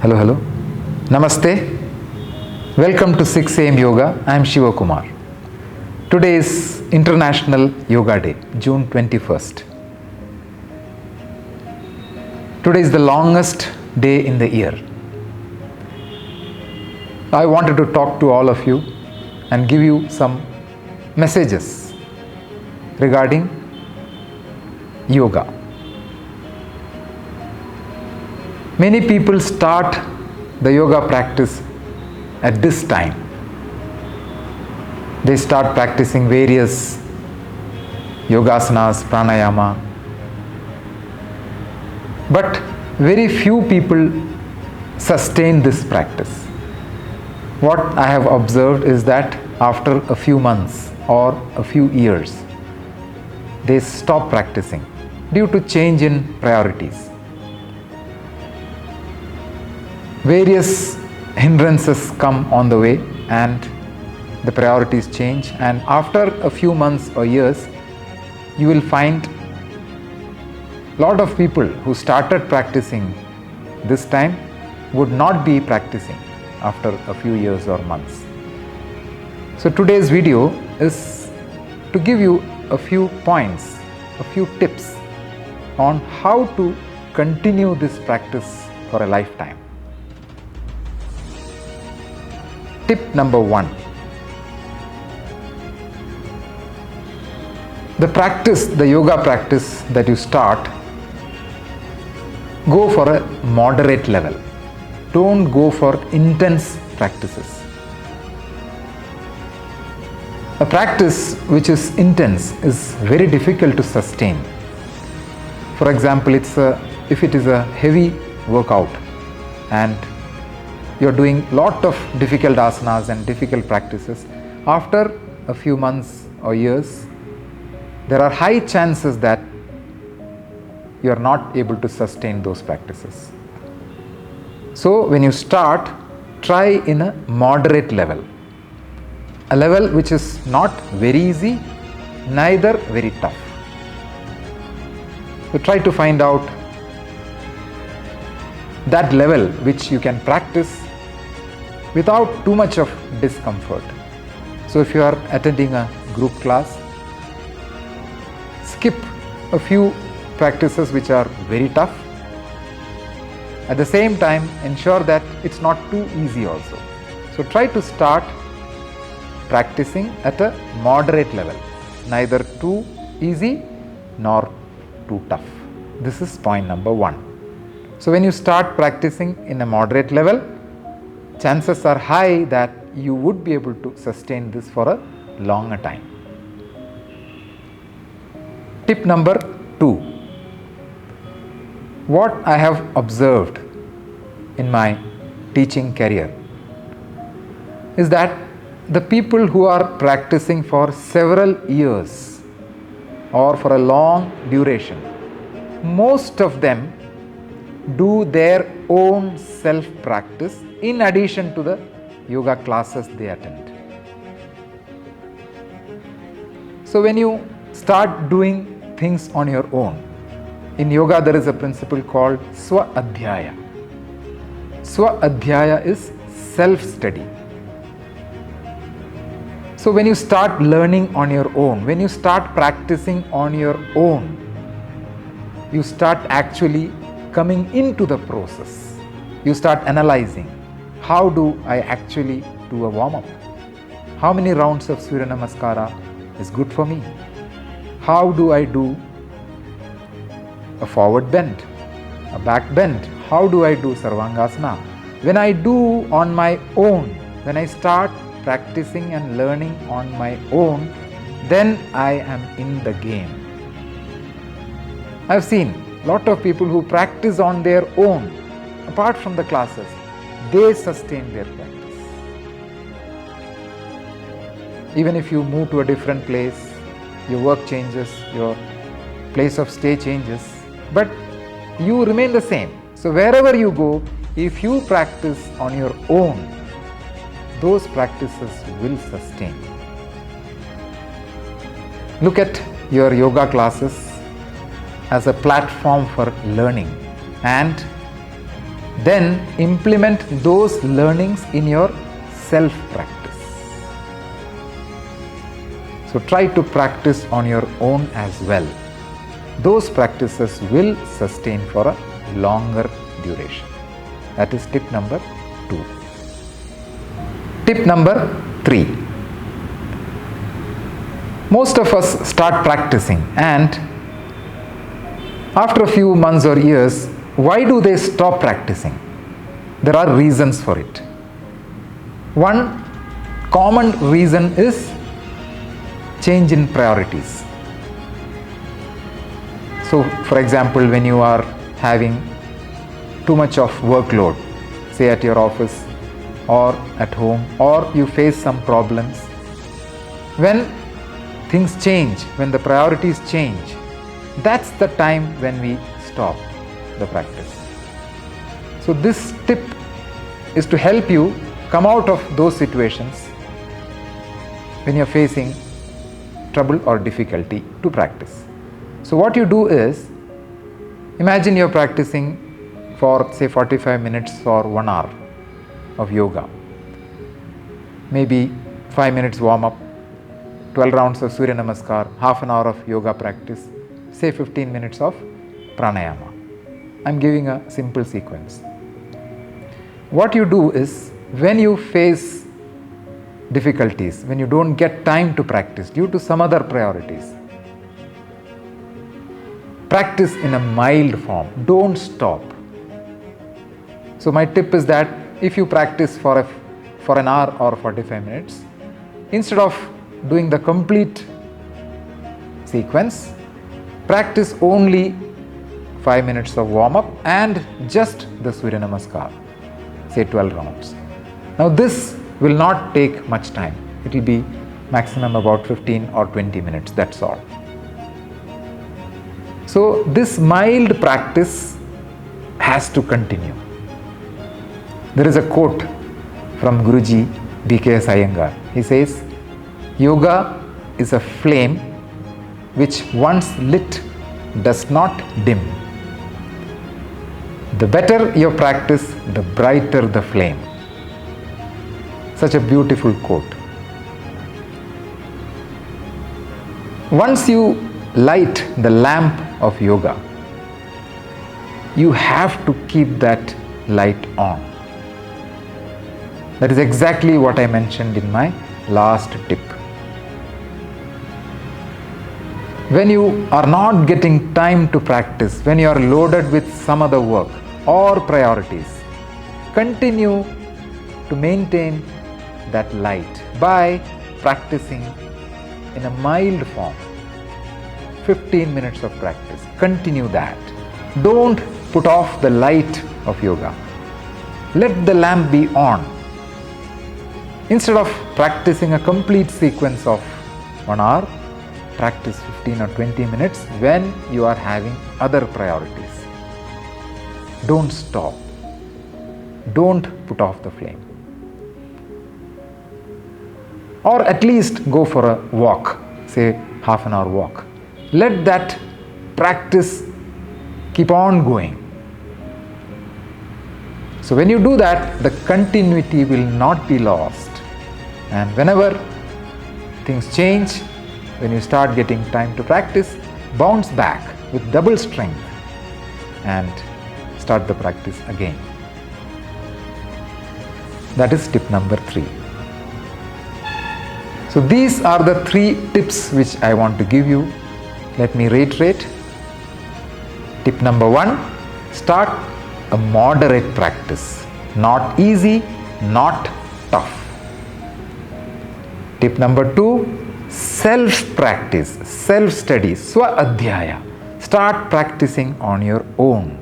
Hello. Namaste. Welcome to 6 a.m. Yoga. I am Shiva Kumar. Today is International Yoga Day, June 21st. Today is the longest day in the year. I wanted to talk to all of you and give you some messages regarding yoga. Many people start the yoga practice at this time. They start practicing various yogasanas, pranayama. But very few people sustain this practice. What I have observed is that after a few months or a few years, they stop practicing due to change in priorities. Various hindrances come on the way and the priorities change, and after a few months or years you will find a lot of people who started practicing this time would not be practicing after a few years or months. So today's video is to give you a few points, a few tips on how to continue this practice for a lifetime. Tip number 1. The yoga practice that you start, go for a moderate level. Don't go for intense practices. A practice which is intense is very difficult to sustain. For example, if it is a heavy workout and you're doing lot of difficult asanas and difficult practices, after a few months or years, there are high chances that you are not able to sustain those practices. So when you start, try in a moderate level. A level which is not very easy, neither very tough. So try to find out that level which you can practice without too much of discomfort. So if you are attending a group class, skip a few practices which are very tough. At the same time, ensure that it's not too easy also. So try to start practicing at a moderate level, neither too easy nor too tough. This is point number 1. So when you start practicing in a moderate level, chances are high that you would be able to sustain this for a longer time. Tip number 2. What I have observed in my teaching career is that the people who are practicing for several years or for a long duration, most of them do their own self-practice in addition to the yoga classes they attend. So when you start doing things on your own, in yoga there is a principle called Swa-Adhyaya. Swa-Adhyaya is self-study. So when you start learning on your own, when you start practicing on your own, you start actually coming into the process. You start analyzing, how do I actually do a warm-up? How many rounds of Surya Namaskara is good for me? How do I do a forward bend, a back bend? How do I do Sarvangasana? When I do on my own, when I start practicing and learning on my own, then I am in the game. I've seen a lot of people who practice on their own, apart from the classes, they sustain their practice. Even if you move to a different place, your work changes, your place of stay changes, but you remain the same. So wherever you go, if you practice on your own, those practices will sustain. Look at your yoga classes as a platform for learning, and then implement those learnings in your self practice. So try to practice on your own as well. Those practices will sustain for a longer duration. That is tip number 2. Tip number 3. Most of us start practicing, and after a few months or years, why do they stop practicing? There are reasons for it. One common reason is change in priorities. So, for example, when you are having too much of workload, say at your office or at home, or you face some problems, when things change, when the priorities change, that's the time when we stop the practice. So this tip is to help you come out of those situations when you're facing trouble or difficulty to practice. So what you do is, imagine you're practicing for say 45 minutes or 1 hour of yoga. Maybe 5 minutes warm up, 12 rounds of Surya Namaskar, half an hour of yoga practice, say 15 minutes of pranayama. I'm giving a simple sequence. What you do is, when you face difficulties, when you don't get time to practice due to some other priorities, practice in a mild form. Don't stop. So my tip is that if you practice for an hour or 45 minutes, instead of doing the complete sequence, practice only 5 minutes of warm-up and just the Surya Namaskar, say 12 rounds. Now this will not take much time. It will be maximum about 15 or 20 minutes, that's all. So this mild practice has to continue. There is a quote from Guruji B.K.S. Iyengar. He says, "Yoga is a flame which once lit does not dim. The better your practice, the brighter the flame." Such a beautiful quote. Once you light the lamp of yoga, you have to keep that light on. That is exactly what I mentioned in my last tip. When you are not getting time to practice, when you are loaded with some other work or priorities, continue to maintain that light by practicing in a mild form. 15 minutes of practice. Continue that. Don't put off the light of yoga. Let the lamp be on. Instead of practicing a complete sequence of 1 hour, practice 15 or 20 minutes when you are having other priorities. Don't stop. Don't put off the flame. Or at least go for a walk, say half an hour walk. Let that practice keep on going. So when you do that, the continuity will not be lost. And whenever things change, when you start getting time to practice, bounce back with double strength and start the practice again. That is tip number 3. So these are the 3 tips which I want to give you. Let me reiterate. Tip number 1, start a moderate practice. Not easy, not tough. Tip number 2, self-practice, self-study, swa-adhyaya. Start practicing on your own.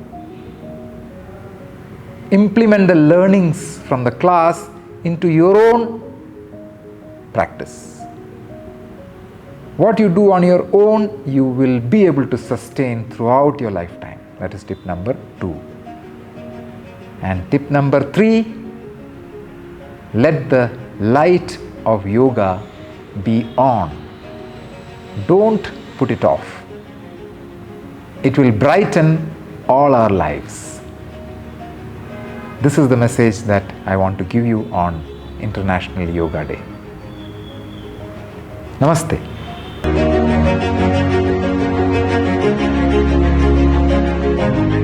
Implement the learnings from the class into your own practice. What you do on your own, you will be able to sustain throughout your lifetime. That is tip number 2. And tip number 3, let the light of yoga be on. Don't put it off. It will brighten all our lives. This is the message that I want to give you on International Yoga Day. Namaste.